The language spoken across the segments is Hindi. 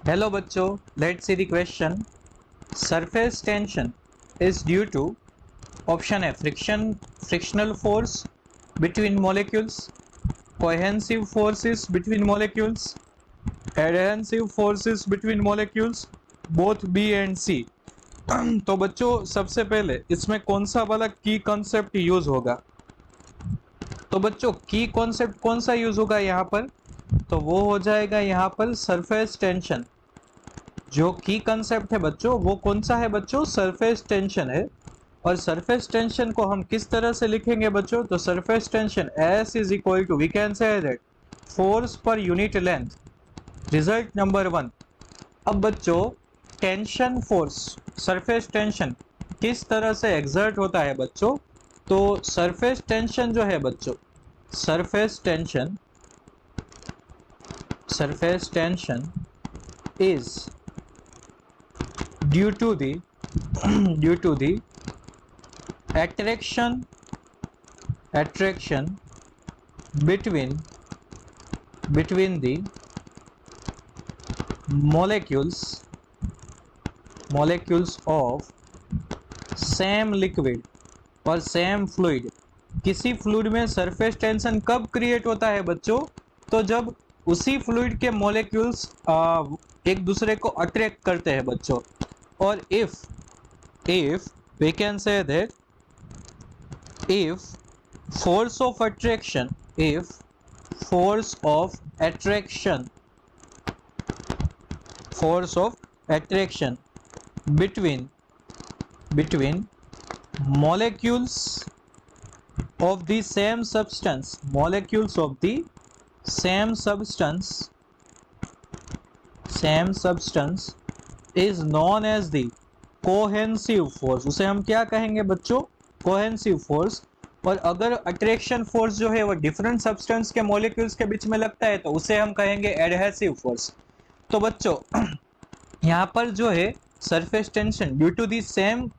Hello बच्चों, let's see the question. Surface tension is due to option A frictional force between molecules, cohesive forces between molecules, adhesive forces between molecules, both B and C. तो बच्चों सबसे पहले इसमें कौन सा वाला की कॉन्सेप्ट यूज होगा? तो बच्चों की कॉन्सेप्ट कौन सा यूज होगा यहाँ पर? तो वो हो जाएगा यहाँ पर सरफेस टेंशन। जो की कंसेप्ट है बच्चों वो कौन सा है बच्चों? सरफेस टेंशन है। और सरफेस टेंशन को हम किस तरह से लिखेंगे बच्चों? तो surface tension S is equal to we can say that force per unit length. Result number 1। अब बच्चों टेंशन फोर्स सरफेस टेंशन किस तरह से एग्जर्ट होता है बच्चों? तो सरफेस टेंशन जो है बच्चों, surface tension is due to the attraction between the molecules of same liquid और same fluid। किसी फ्लूइड में सरफेस टेंशन कब क्रिएट होता है बच्चों? तो जब उसी फ्लूइड के मॉलिक्यूल्स एक दूसरे को अट्रैक्ट करते हैं बच्चों। और if we can say that if force of attraction between molecules of the same substance is known as the cohesive force. उसे हम क्या कहेंगे बच्चों? Cohesive force. और अगर अट्रैक्शन फोर्स जो है वो डिफरेंट सब्सटेंस के मॉलिक्यूल्स के बीच में लगता है तो उसे हम कहेंगे एडहेसिव फोर्स। तो बच्चों यहाँ पर जो है surface tension due to the same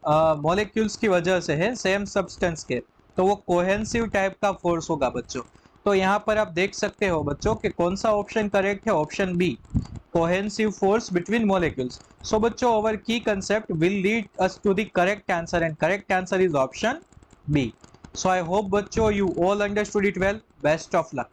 molecules की वजह से है, सेम सब्सटेंस के, तो वो कोहेंसिव टाइप का फोर्स होगा बच्चों। तो यहाँ पर आप देख सकते हो बच्चों कि कौन सा ऑप्शन करेक्ट है? Option B, cohesive force between molecules. So बच्चों our key concept will lead us to the correct answer and correct answer is option B. So I hope बच्चों you all understood it well. Best of luck.